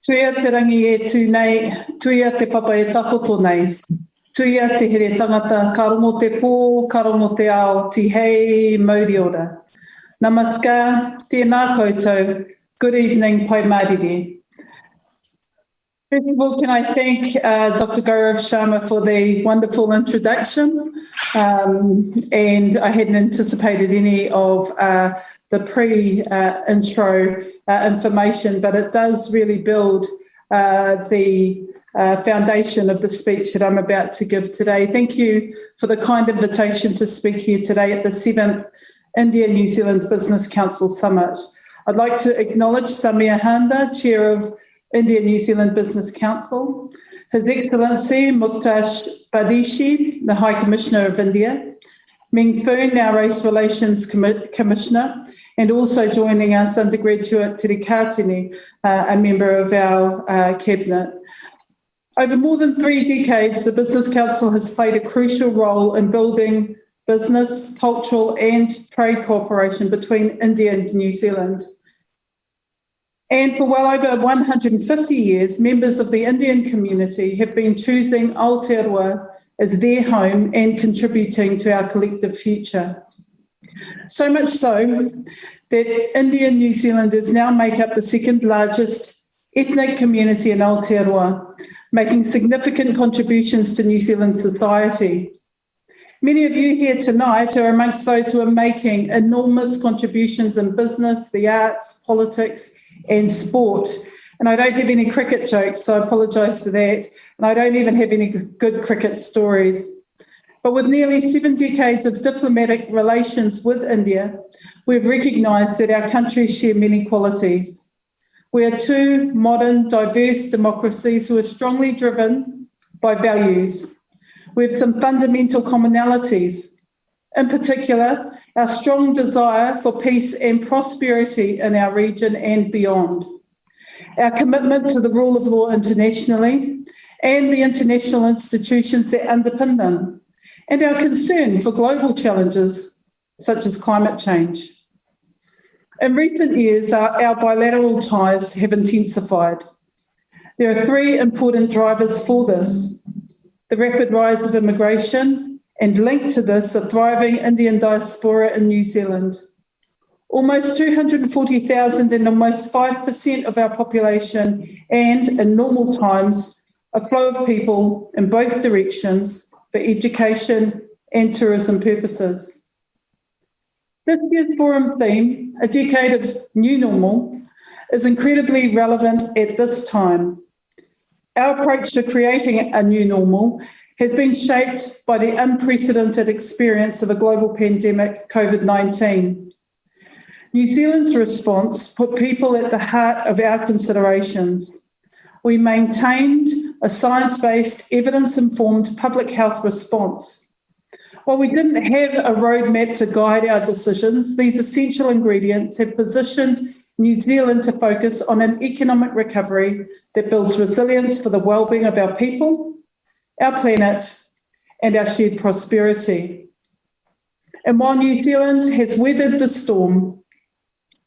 Tuia te rangi e tū nei, tuia te papa e takoto nei. Tuia te here tangata, ka rongo te pō, ka rongo te ao, ti hei mauri ora. Namaskar, tēnā koutou, good evening, pai mārire. First of all, can I thank Dr. Gaurav Sharma for the wonderful introduction, and I hadn't anticipated any of the pre-intro information, but it does really build the foundation of the speech that I'm about to give today. Thank you for the kind invitation to speak here today at the 7th India-New Zealand Business Council Summit. I'd like to acknowledge Samir Handa, Chair of India-New Zealand Business Council, His Excellency Muktash Badishi, the High Commissioner of India, Ming Foon, our Race Relations Commissioner, and also joining us, undergraduate Tiri Kātini, a member of our Cabinet. Over more than 3 decades, the Business Council has played a crucial role in building business, cultural and trade cooperation between India and New Zealand. And for well over 150 years, members of the Indian community have been choosing Aotearoa as their home and contributing to our collective future. So much so that Indian New Zealanders now make up the second largest ethnic community in Aotearoa, making significant contributions to New Zealand society. Many of you here tonight are amongst those who are making enormous contributions in business, the arts, politics, and sport. And I don't have any cricket jokes, so I apologise for that. And I don't even have any good cricket stories. But with nearly 7 decades of diplomatic relations with India, we've recognised that our countries share many qualities. We are 2 modern, diverse democracies who are strongly driven by values. We have some fundamental commonalities. In particular, our strong desire for peace and prosperity in our region and beyond, our commitment to the rule of law internationally and the international institutions that underpin them, and our concern for global challenges such as climate change. In recent years, our bilateral ties have intensified. There are 3 important drivers for this: the rapid rise of immigration, and linked to this, a thriving Indian diaspora in New Zealand. Almost 240,000 and almost 5% of our population, and in normal times, a flow of people in both directions for education and tourism purposes. This year's forum theme, A Decade of New Normal, is incredibly relevant at this time. Our approach to creating a new normal has been shaped by the unprecedented experience of a global pandemic, COVID-19. New Zealand's response put people at the heart of our considerations. We maintained a science-based, evidence-informed public health response. While we didn't have a roadmap to guide our decisions, these essential ingredients have positioned New Zealand to focus on an economic recovery that builds resilience for the well-being of our people, our planet, and our shared prosperity. And while New Zealand has weathered the storm,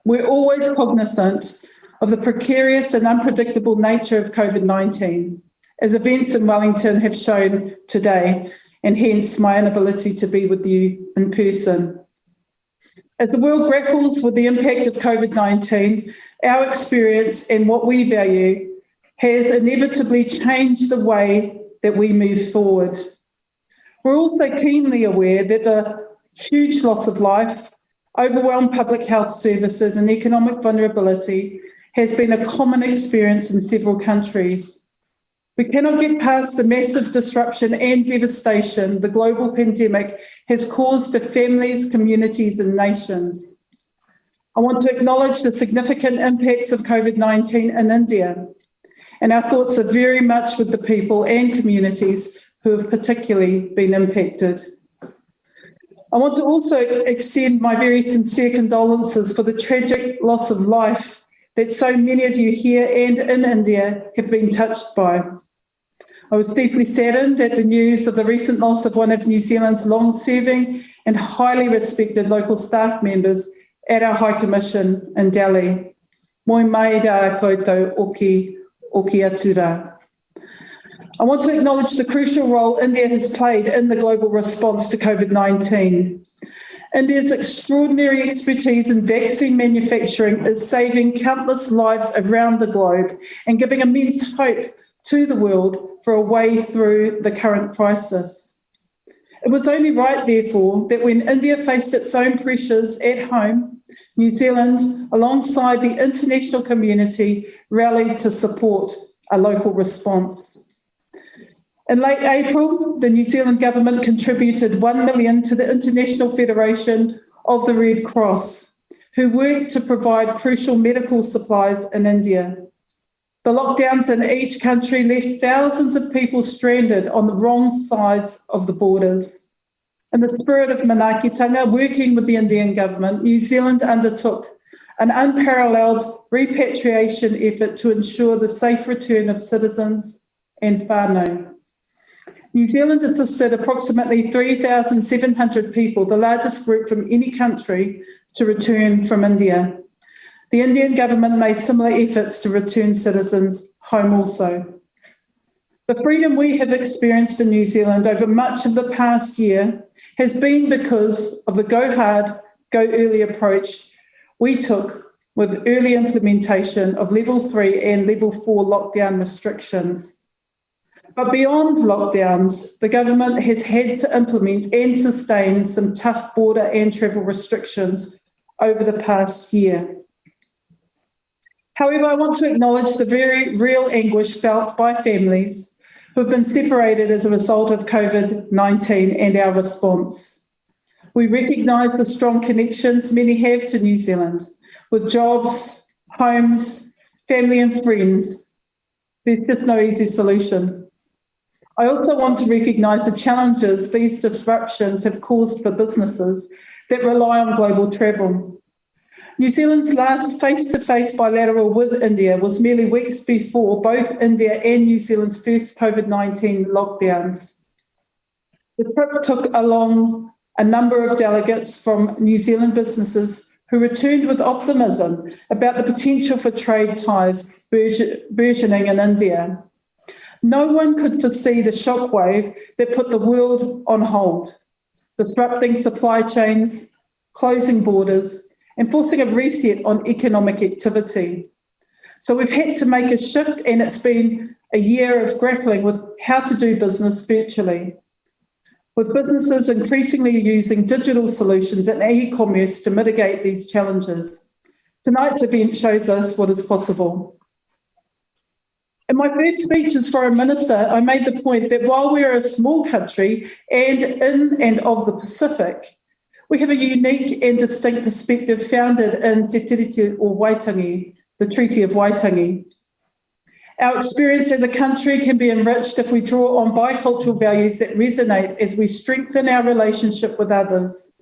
we're always cognizant of the precarious and unpredictable nature of COVID-19, as events in Wellington have shown today, and hence my inability to be with you in person. As the world grapples with the impact of COVID-19, our experience and what we value has inevitably changed the way that we move forward. We're also keenly aware that the huge loss of life, overwhelmed public health services and economic vulnerability has been a common experience in several countries. We cannot get past the massive disruption and devastation the global pandemic has caused to families, communities and nations. I want to acknowledge the significant impacts of COVID-19 in India, and our thoughts are very much with the people and communities who have particularly been impacted. I want to also extend my very sincere condolences for the tragic loss of life that so many of you here and in India have been touched by. I was deeply saddened at the news of the recent loss of one of New Zealand's long-serving and highly respected local staff members at our High Commission in Delhi. Moi mai rā koutou oki o ki atu rā. I want to acknowledge the crucial role India has played in the global response to COVID-19. India's extraordinary expertise in vaccine manufacturing is saving countless lives around the globe and giving immense hope to the world for a way through the current crisis. It was only right, therefore, that when India faced its own pressures at home, New Zealand, alongside the international community, rallied to support a local response. In late April, the New Zealand government contributed $1 million to the International Federation of the Red Cross, who work to provide crucial medical supplies in India. The lockdowns in each country left thousands of people stranded on the wrong sides of the borders. In the spirit of manaakitanga, working with the Indian government, New Zealand undertook an unparalleled repatriation effort to ensure the safe return of citizens and whānau. New Zealand assisted approximately 3,700 people, the largest group from any country, to return from India. The Indian government made similar efforts to return citizens home also. The freedom we have experienced in New Zealand over much of the past year has been because of the go hard, go early approach we took with early implementation of level 3 and level 4 lockdown restrictions. But beyond lockdowns, the government has had to implement and sustain some tough border and travel restrictions over the past year. However, I want to acknowledge the very real anguish felt by families who have been separated as a result of COVID-19 and our response. We recognise the strong connections many have to New Zealand, with jobs, homes, family and friends. There's just no easy solution. I also want to recognise the challenges these disruptions have caused for businesses that rely on global travel. New Zealand's last face-to-face bilateral with India was merely weeks before both India and New Zealand's first COVID-19 lockdowns. The trip took along a number of delegates from New Zealand businesses who returned with optimism about the potential for trade ties burgeoning in India. No one could foresee the shockwave that put the world on hold, disrupting supply chains, closing borders, and forcing a reset on economic activity. So we've had to make a shift, and it's been a year of grappling with how to do business virtually, with businesses increasingly using digital solutions and e-commerce to mitigate these challenges. Tonight's event shows us what is possible. In my first speech as Foreign Minister, I made the point that while we are a small country and in and of the Pacific, we have a unique and distinct perspective founded in Te Tiriti o Waitangi, the Treaty of Waitangi. Our experience as a country can be enriched if we draw on bicultural values that resonate as we strengthen our relationship with others.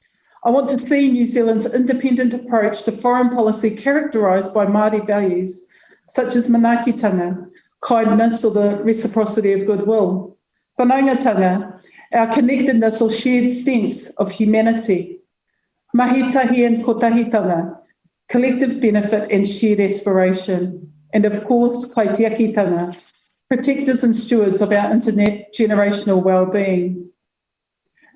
I want to see New Zealand's independent approach to foreign policy characterised by Māori values, such as manaakitanga, kindness or the reciprocity of goodwill, whanaungatanga, our connectedness or shared sense of humanity, mahitahi and kotahitanga, collective benefit and shared aspiration, and of course, kaitiakitanga, protectors and stewards of our intergenerational well-being.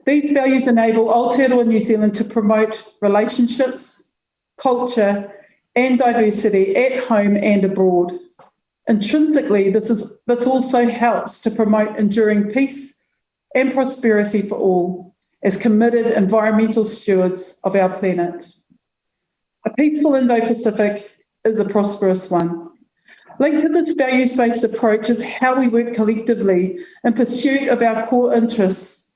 These values enable Aotearoa New Zealand to promote relationships, culture, and diversity at home and abroad. Intrinsically, this also helps to promote enduring peace and prosperity for all, as committed environmental stewards of our planet. A peaceful Indo-Pacific is a prosperous one. Linked to this values-based approach is how we work collectively in pursuit of our core interests.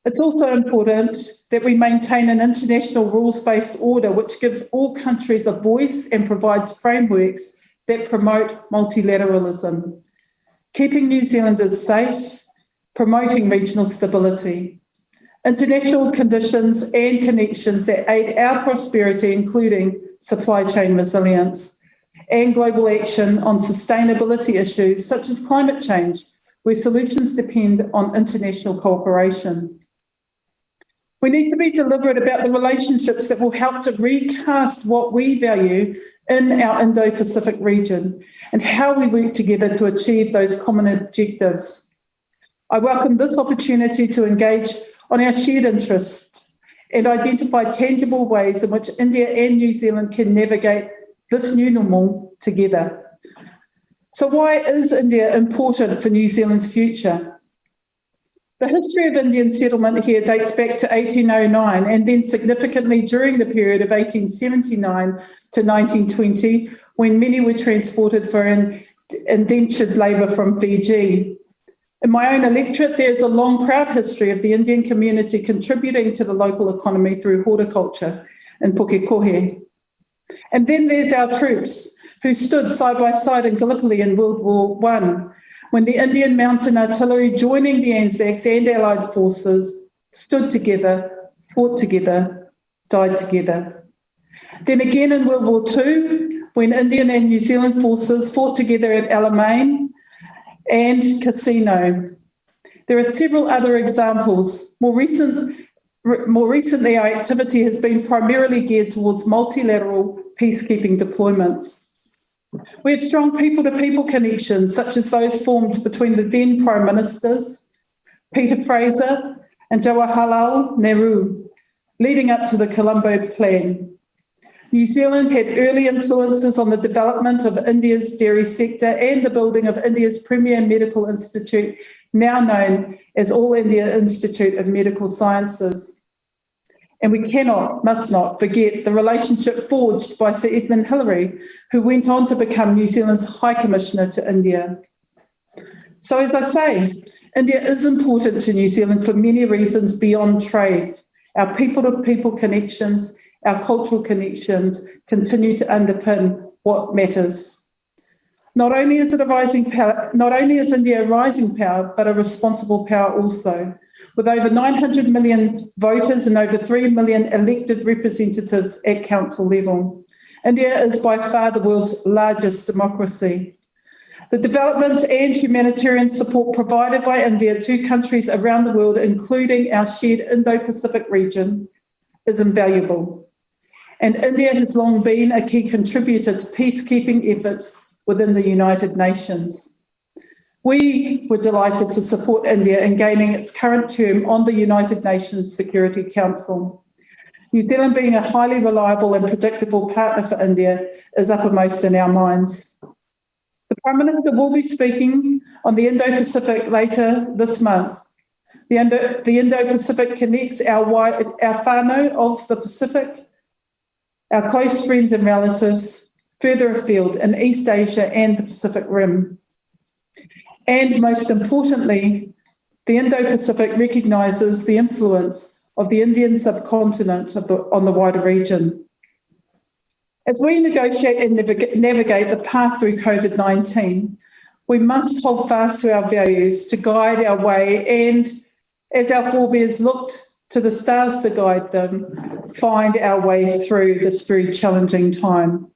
It's also important that we maintain an international rules-based order which gives all countries a voice and provides frameworks that promote multilateralism, keeping New Zealanders safe, promoting regional stability. International conditions and connections that aid our prosperity, including supply chain resilience, and global action on sustainability issues such as climate change, where solutions depend on international cooperation. We need to be deliberate about the relationships that will help to recast what we value in our Indo-Pacific region and how we work together to achieve those common objectives. I welcome this opportunity to engage on our shared interests and identify tangible ways in which India and New Zealand can navigate this new normal together. So why is India important for New Zealand's future? The history of Indian settlement here dates back to 1809 and then significantly during the period of 1879 to 1920, when many were transported for indentured labour from Fiji. In my own electorate, there's a long, proud history of the Indian community contributing to the local economy through horticulture in Pukekohe. And then there's our troops, who stood side by side in Gallipoli in World War I, when the Indian Mountain Artillery, joining the Anzacs and Allied forces, stood together, fought together, died together. Then again in World War II, when Indian and New Zealand forces fought together at Alamein and Casino. There are several other examples. More recently, our activity has been primarily geared towards multilateral peacekeeping deployments. We have strong people-to-people connections, such as those formed between the then Prime Ministers, Peter Fraser and Jawaharlal Nehru, leading up to the Colombo Plan. New Zealand had early influences on the development of India's dairy sector and the building of India's premier medical institute, now known as All India Institute of Medical Sciences. And we must not forget the relationship forged by Sir Edmund Hillary, who went on to become New Zealand's High Commissioner to India. So as I say, India is important to New Zealand for many reasons beyond trade. Our people-to-people connections, our cultural connections continue to underpin what matters. Not only is India a rising power, but a responsible power also. With over 900 million voters and over 3 million elected representatives at council level. India is by far the world's largest democracy. The development and humanitarian support provided by India to countries around the world, including our shared Indo-Pacific region, is invaluable. And India has long been a key contributor to peacekeeping efforts within the United Nations. We were delighted to support India in gaining its current term on the United Nations Security Council. New Zealand, being a highly reliable and predictable partner for India, is uppermost in our minds. The Prime Minister will be speaking on the Indo-Pacific later this month. The Indo-Pacific connects our whānau of the Pacific, our close friends and relatives, further afield in East Asia and the Pacific Rim. And most importantly, the Indo-Pacific recognises the influence of the Indian subcontinent on the wider region. As we negotiate and navigate the path through COVID-19, we must hold fast to our values to guide our way and, as our forebears looked to the stars to guide them, find our way through this very challenging time.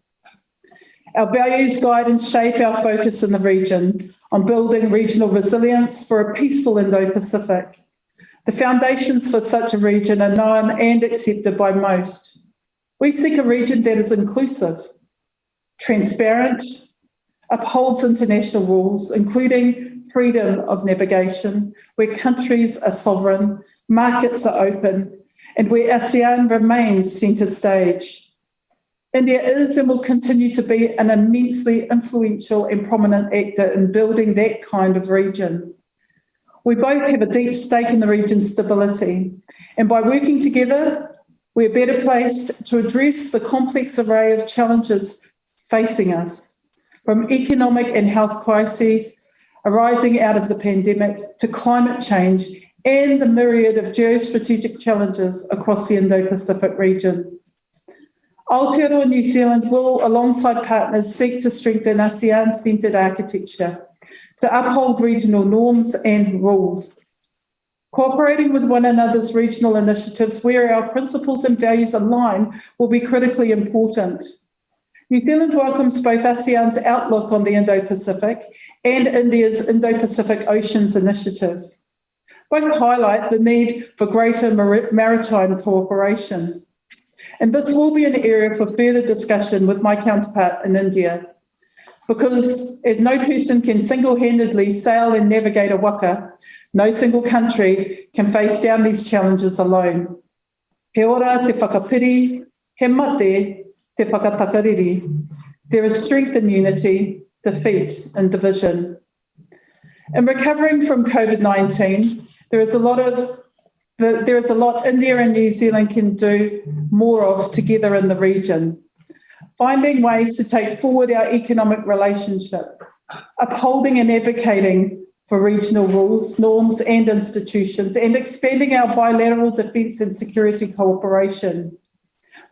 Our values guide and shape our focus in the region on building regional resilience for a peaceful Indo-Pacific. The foundations for such a region are known and accepted by most. We seek a region that is inclusive, transparent, upholds international rules, including freedom of navigation, where countries are sovereign, markets are open, and where ASEAN remains centre stage. India is and will continue to be an immensely influential and prominent actor in building that kind of region. We both have a deep stake in the region's stability, and by working together, we're better placed to address the complex array of challenges facing us, from economic and health crises arising out of the pandemic to climate change and the myriad of geostrategic challenges across the Indo-Pacific region. Aotearoa New Zealand will, alongside partners, seek to strengthen ASEAN-centred architecture, to uphold regional norms and rules. Cooperating with one another's regional initiatives where our principles and values align will be critically important. New Zealand welcomes both ASEAN's outlook on the Indo-Pacific and India's Indo-Pacific Oceans Initiative. Both highlight the need for greater maritime cooperation. And this will be an area for further discussion with my counterpart in India, because as no person can single-handedly sail and navigate a waka, no single country can face down these challenges alone. He ora te whakapiri, he mate te whakatakariri. There is strength in unity, defeat in division. In recovering from COVID-19, there is a lot India and New Zealand can do more of together in the region. Finding ways to take forward our economic relationship, upholding and advocating for regional rules, norms and institutions, and expanding our bilateral defence and security cooperation.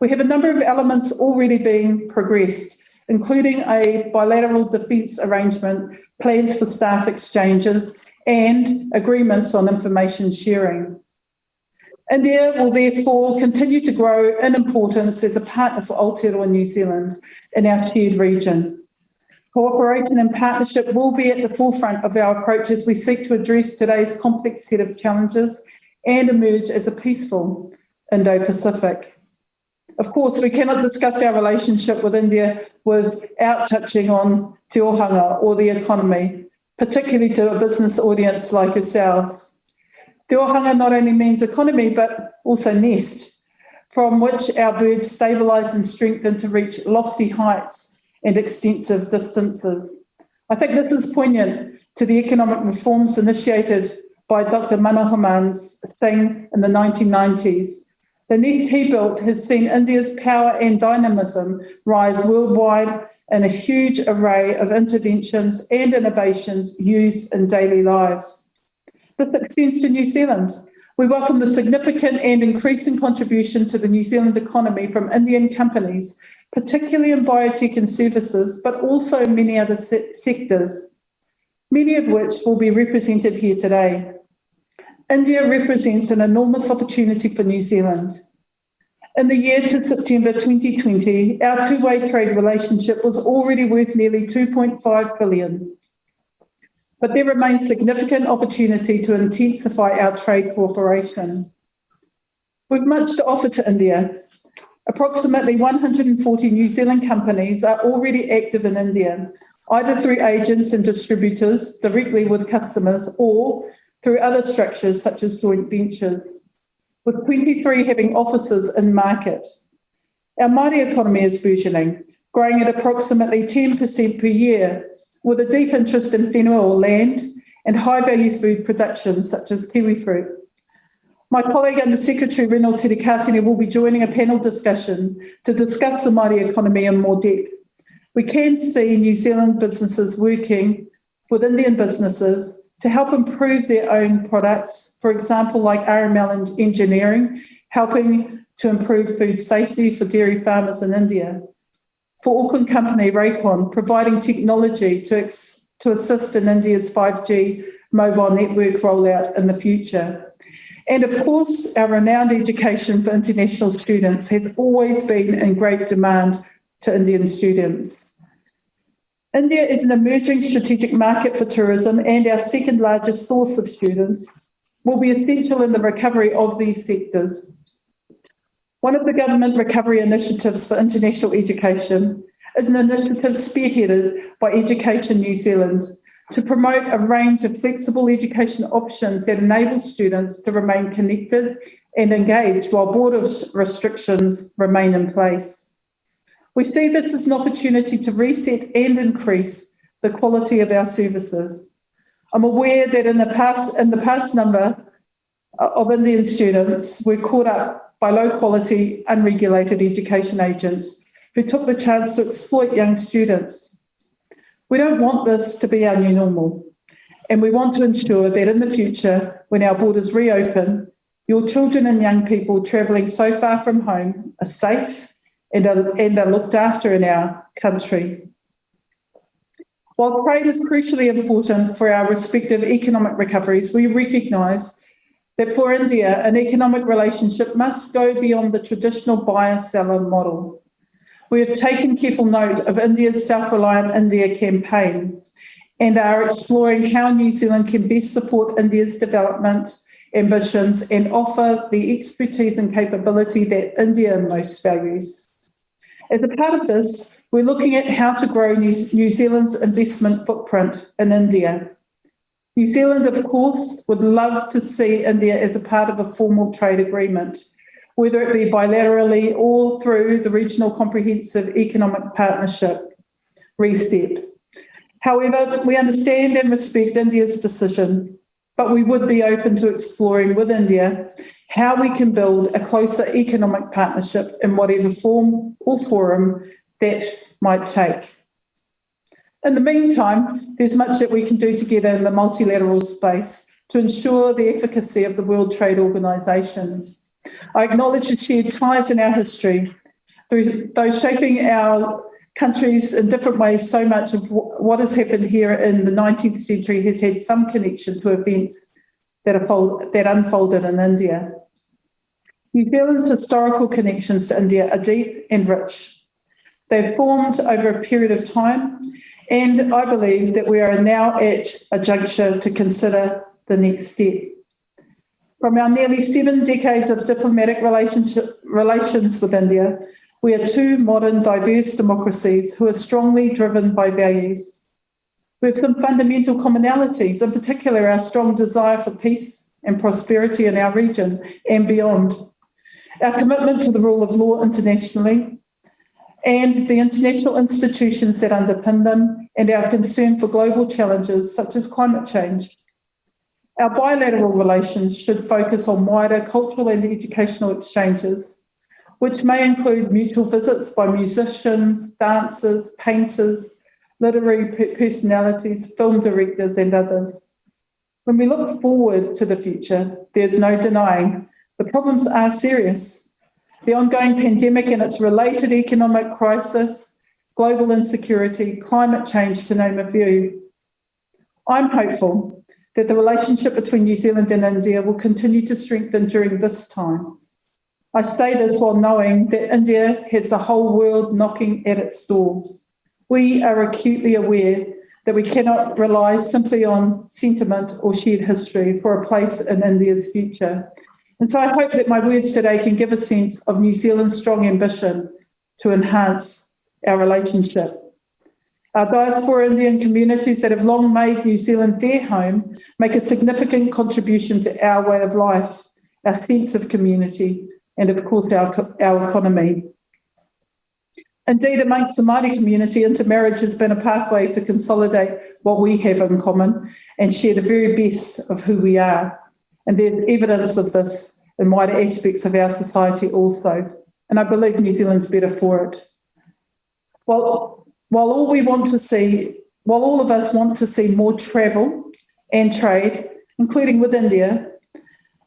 We have a number of elements already being progressed, including a bilateral defence arrangement, plans for staff exchanges, and agreements on information sharing. India will therefore continue to grow in importance as a partner for Aotearoa New Zealand in our shared region. Cooperation and partnership will be at the forefront of our approach as we seek to address today's complex set of challenges and emerge as a peaceful Indo-Pacific. Of course, we cannot discuss our relationship with India without touching on te ohanga or the economy, particularly to a business audience like yourselves. Te ohanga not only means economy, but also nest, from which our birds stabilise and strengthen to reach lofty heights and extensive distances. I think this is poignant to the economic reforms initiated by Dr. Manmohan Singh in the 1990s. The nest he built has seen India's power and dynamism rise worldwide in a huge array of interventions and innovations used in daily lives. This extends to New Zealand. We welcome the significant and increasing contribution to the New Zealand economy from Indian companies, particularly in biotech and services, but also in many other sectors, many of which will be represented here today. India represents an enormous opportunity for New Zealand. In the year to September 2020, our two-way trade relationship was already worth nearly $2.5 billion. But there remains significant opportunity to intensify our trade cooperation. We've much to offer to India. Approximately 140 New Zealand companies are already active in India, either through agents and distributors, directly with customers, or through other structures such as joint ventures, with 23 having offices in market. Our Māori economy is burgeoning, growing at approximately 10% per year, with a deep interest in whenua or land and high-value food production such as kiwi fruit. My colleague Under Secretary Renal Tirikatene will be joining a panel discussion to discuss the Māori economy in more depth. We can see New Zealand businesses working with Indian businesses to help improve their own products, for example, like RML engineering, helping to improve food safety for dairy farmers in India. For Auckland company Raycon, providing technology to assist in India's 5G mobile network rollout in the future. And of course, our renowned education for international students has always been in great demand to Indian students. India is an emerging strategic market for tourism, and our second largest source of students will be essential in the recovery of these sectors. One of the government recovery initiatives for international education is an initiative spearheaded by Education New Zealand to promote a range of flexible education options that enable students to remain connected and engaged while border restrictions remain in place. We see this as an opportunity to reset and increase the quality of our services. I'm aware that in the past number of Indian students were caught up by low-quality, unregulated education agents who took the chance to exploit young students. We don't want this to be our new normal, and we want to ensure that in the future, when our borders reopen, your children and young people travelling so far from home are safe and are looked after in our country. While trade is crucially important for our respective economic recoveries, we recognise that for India, an economic relationship must go beyond the traditional buyer-seller model. We have taken careful note of India's Self-Reliant India campaign and are exploring how New Zealand can best support India's development ambitions, and offer the expertise and capability that India most values. As a part of this, we're looking at how to grow New Zealand's investment footprint in India. New Zealand, of course, would love to see India as a part of a formal trade agreement, whether it be bilaterally or through the Regional Comprehensive Economic Partnership, RCEP. However, we understand and respect India's decision, but we would be open to exploring with India how we can build a closer economic partnership in whatever form or forum that might take. In the meantime, there's much that we can do together in the multilateral space to ensure the efficacy of the World Trade Organization. I acknowledge the shared ties in our history, those shaping our countries in different ways. So much of what has happened here in the 19th century has had some connection to events that unfolded in India. New Zealand's historical connections to India are deep and rich. They've formed over a period of time, and I believe that we are now at a juncture to consider the next step. From our nearly 7 decades of diplomatic relations with India, we are two modern, diverse democracies who are strongly driven by values. We have some fundamental commonalities, in particular our strong desire for peace and prosperity in our region and beyond, our commitment to the rule of law internationally, and the international institutions that underpin them, and our concern for global challenges such as climate change. Our bilateral relations should focus on wider cultural and educational exchanges, which may include mutual visits by musicians, dancers, painters, literary personalities, film directors, and others. When we look forward to the future, there's no denying the problems are serious. The ongoing pandemic and its related economic crisis, global insecurity, climate change, to name a few. I'm hopeful that the relationship between New Zealand and India will continue to strengthen during this time. I say this while knowing that India has the whole world knocking at its door. We are acutely aware that we cannot rely simply on sentiment or shared history for a place in India's future. And so I hope that my words today can give a sense of New Zealand's strong ambition to enhance our relationship. Our diaspora Indian communities that have long made New Zealand their home make a significant contribution to our way of life, our sense of community, and of course our economy. Indeed, amongst the Māori community, intermarriage has been a pathway to consolidate what we have in common and share the very best of who we are. And there's evidence of this in wider aspects of our society also. And I believe New Zealand's better for it. While all of us want to see more travel and trade, including with India,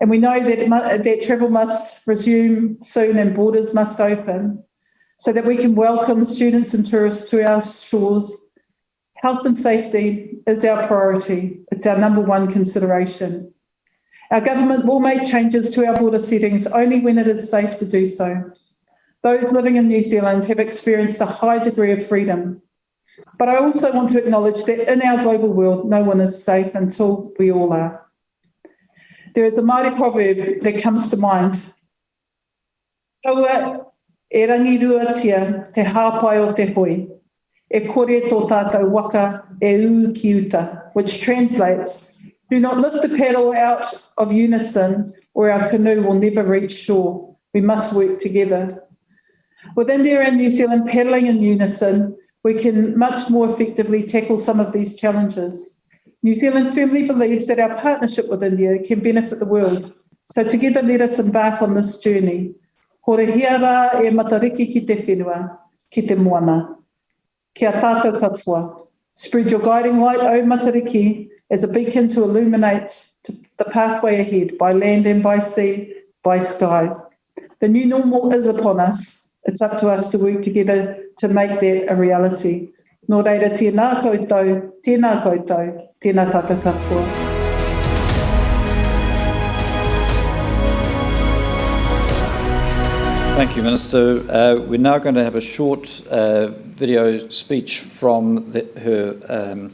and we know that travel must resume soon and borders must open so that we can welcome students and tourists to our shores, health and safety is our priority. It's our number one consideration. Our government will make changes to our border settings only when it is safe to do so. Those living in New Zealand have experienced a high degree of freedom. But I also want to acknowledge that in our global world, no one is safe until we all are. There is a Māori proverb that comes to mind. Kaua e rangiruatia te hāpai o te hoi, e kore tō tātou waka e ū ki uta, which translates, do not lift the paddle out of unison or our canoe will never reach shore. We must work together. With India and New Zealand paddling in unison, we can much more effectively tackle some of these challenges. New Zealand firmly believes that our partnership with India can benefit the world. So together let us embark on this journey. Horehia rā e matariki ki te whenua, ki te moana. Kia tātou katoa. Spread your guiding light, O Matariki, as a beacon to illuminate the pathway ahead by land and by sea, by sky. The new normal is upon us. It's up to us to work together to make that a reality. Nō reira, tēnā koutou, tēnā tātou katoa. Thank you, Minister. We're now going to have a short video speech from her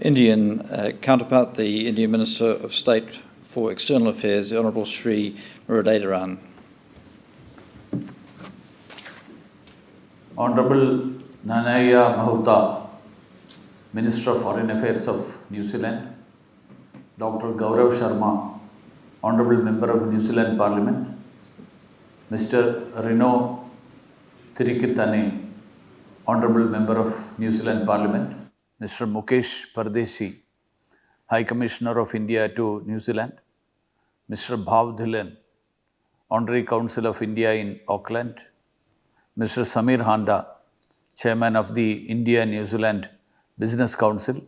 Indian counterpart, the Indian Minister of State for External Affairs, the Honourable Shri Muraleedharan. Honourable Nanaia Mahuta, Minister of Foreign Affairs of New Zealand, Dr. Gaurav Sharma, Honourable Member of New Zealand Parliament, Mr. Reno Tirikitane, Honourable Member of New Zealand Parliament, Mr. Mukesh Pardesi, High Commissioner of India to New Zealand, Mr. Bhav Dhillon, Honorary Council of India in Auckland, Mr. Samir Handa, Chairman of the India-New Zealand Business Council,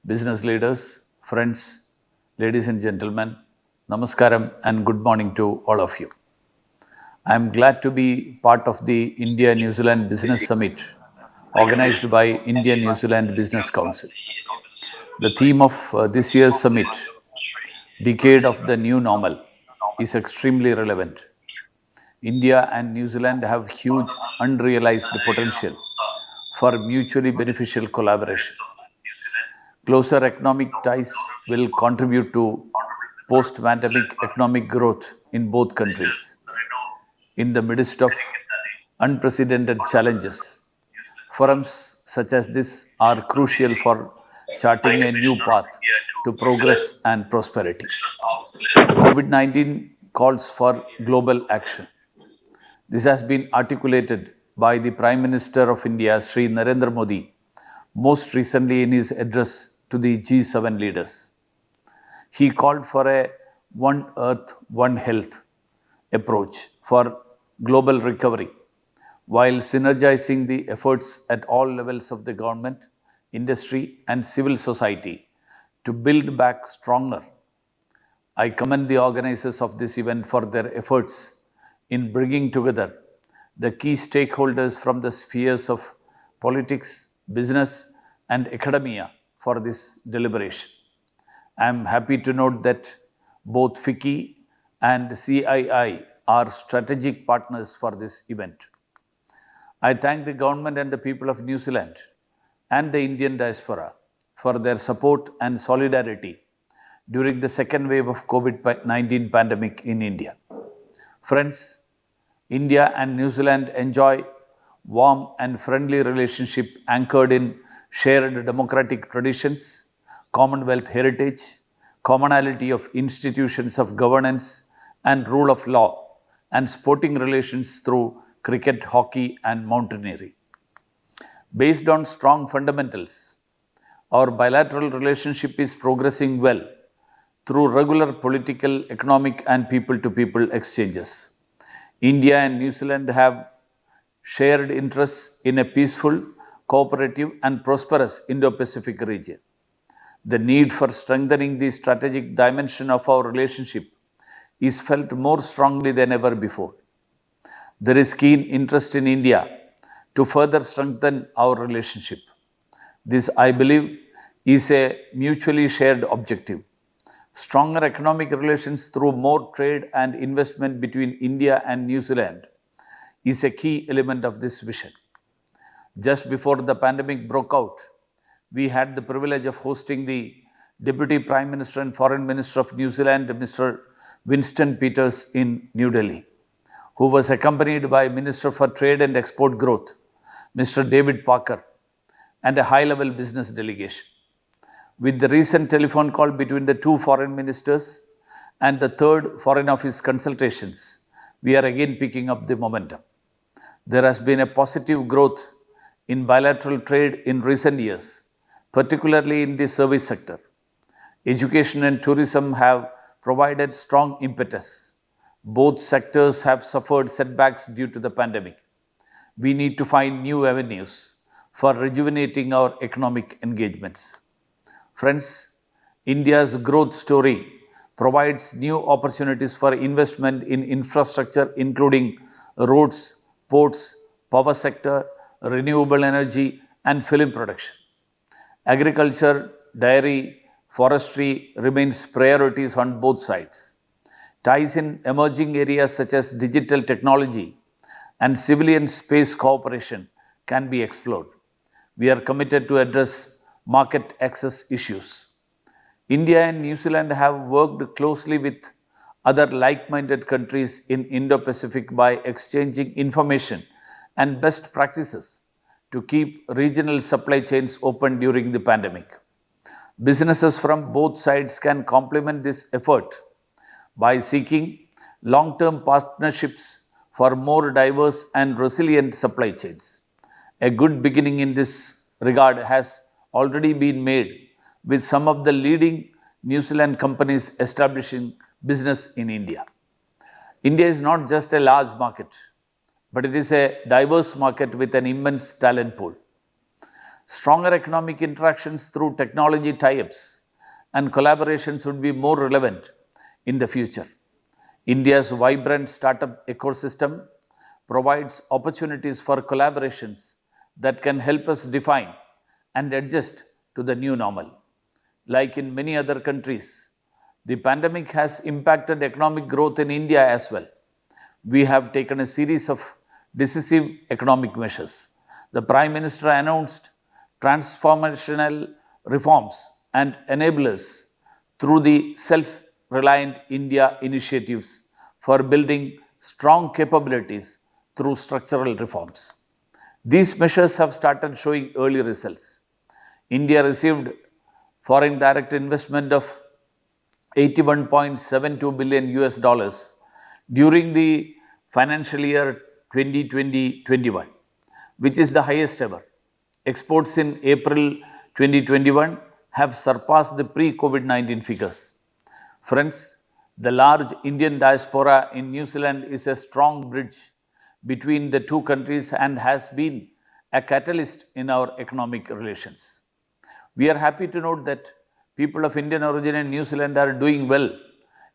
business leaders, friends, ladies and gentlemen, Namaskaram and good morning to all of you. I am glad to be part of the India-New Zealand Business Summit organized by India-New Zealand Business Council. The theme of this year's summit, Decade of the New Normal, is extremely relevant. India and New Zealand have huge unrealized potential for mutually beneficial collaboration. Closer economic ties will contribute to post-pandemic economic growth in both countries. In the midst of unprecedented challenges, forums such as this are crucial for charting a new path to progress and prosperity. COVID-19 calls for global action. This has been articulated by the Prime Minister of India, Shri Narendra Modi, most recently in his address to the G7 leaders. He called for a One Earth, One Health approach for global recovery, while synergizing the efforts at all levels of the government, industry and civil society to build back stronger. I commend the organizers of this event for their efforts in bringing together the key stakeholders from the spheres of politics, business and academia for this deliberation. I am happy to note that both FICCI and CII are strategic partners for this event. I thank the government and the people of New Zealand and the Indian diaspora for their support and solidarity during the second wave of COVID-19 pandemic in India. Friends, India and New Zealand enjoy warm and friendly relationship anchored in shared democratic traditions, Commonwealth heritage, commonality of institutions of governance and rule of law, and sporting relations through cricket, hockey and mountaineering. Based on strong fundamentals, our bilateral relationship is progressing well through regular political, economic and people-to-people exchanges. India and New Zealand have shared interests in a peaceful, cooperative and prosperous Indo-Pacific region. The need for strengthening the strategic dimension of our relationship is felt more strongly than ever before. There is keen interest in India to further strengthen our relationship. This, I believe, is a mutually shared objective. Stronger economic relations through more trade and investment between India and New Zealand is a key element of this vision. Just before the pandemic broke out, we had the privilege of hosting the Deputy Prime Minister and Foreign Minister of New Zealand, Mr. Winston Peters in New Delhi, who was accompanied by Minister for Trade and Export Growth, Mr. David Parker, and a high-level business delegation. With the recent telephone call between the two foreign ministers and the third Foreign Office consultations, we are again picking up the momentum. There has been a positive growth in bilateral trade in recent years, particularly in the service sector. Education and tourism have provided strong impetus. Both sectors have suffered setbacks due to the pandemic. We need to find new avenues for rejuvenating our economic engagements. Friends, India's growth story provides new opportunities for investment in infrastructure, including roads, ports, power sector, renewable energy, and film production. Agriculture, dairy, forestry remains priorities on both sides. Ties in emerging areas such as digital technology and civilian space cooperation can be explored. We are committed to address market access issues. India and New Zealand have worked closely with other like-minded countries in Indo-Pacific by exchanging information and best practices to keep regional supply chains open during the pandemic. Businesses from both sides can complement this effort by seeking long-term partnerships for more diverse and resilient supply chains. A good beginning in this regard has already been made with some of the leading New Zealand companies establishing business in India. India is not just a large market, but it is a diverse market with an immense talent pool. Stronger economic interactions through technology tie-ups and collaborations would be more relevant in the future. India's vibrant startup ecosystem provides opportunities for collaborations that can help us define and adjust to the new normal. Like in many other countries, the pandemic has impacted economic growth in India as well. We have taken a series of decisive economic measures. The Prime Minister announced transformational reforms and enablers through the Self-Reliant India initiatives for building strong capabilities through structural reforms. These measures have started showing early results. India received foreign direct investment of $81.72 billion during the financial year 2020-21, which is the highest ever. Exports in April 2021 have surpassed the pre-COVID-19 figures. Friends, the large Indian diaspora in New Zealand is a strong bridge between the two countries and has been a catalyst in our economic relations. We are happy to note that people of Indian origin in New Zealand are doing well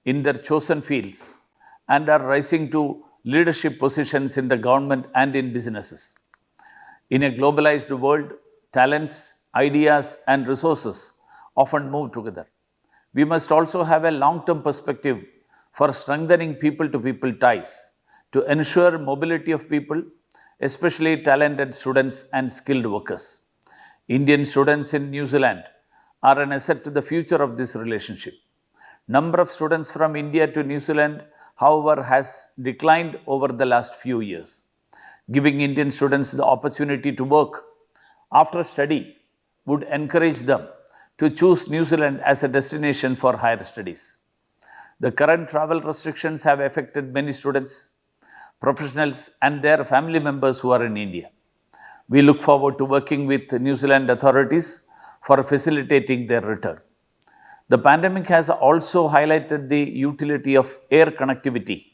in their chosen fields and are rising to leadership positions in the government and in businesses. In a globalized world, talents, ideas, and resources often move together. We must also have a long-term perspective for strengthening people-to-people ties to ensure mobility of people, especially talented students and skilled workers. Indian students in New Zealand are an asset to the future of this relationship. Number of students from India to New Zealand, however, has declined over the last few years. Giving Indian students the opportunity to work after study would encourage them to choose New Zealand as a destination for higher studies. The current travel restrictions have affected many students, professionals, and their family members who are in India. We look forward to working with New Zealand authorities for facilitating their return. The pandemic has also highlighted the utility of air connectivity.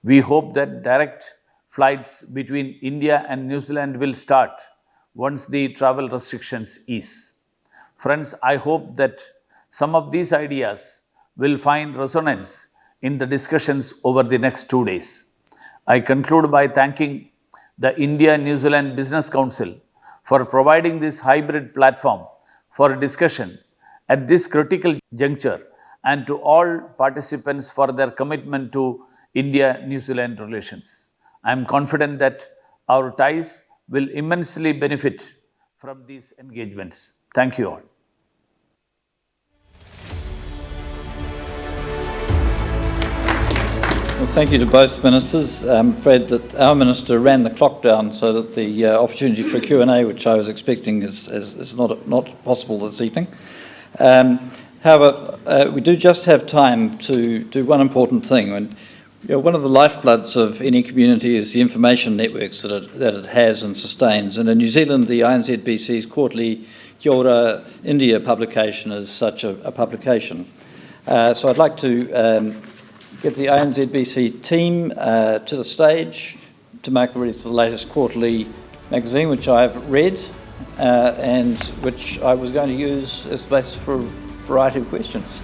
We hope that direct flights between India and New Zealand will start once the travel restrictions ease. Friends, I hope that some of these ideas will find resonance in the discussions over the next 2 days. I conclude by thanking the India-New Zealand Business Council for providing this hybrid platform for discussion at this critical juncture, and to all participants for their commitment to India-New Zealand relations. I am confident that our ties will immensely benefit from these engagements. Thank you all. Well, thank you to both ministers. I'm afraid that our minister ran the clock down so that the opportunity for Q&A, which I was expecting, is not possible this evening. However, we do just have time to do one important thing. And one of the lifebloods of any community is the information networks that it has and sustains. And in New Zealand, the INZBC's quarterly Kia Ora India publication is such a publication. So I'd like to get the INZBC team to the stage to make ready for the latest quarterly magazine, which I have read and which I was going to use as the basis for a variety of questions.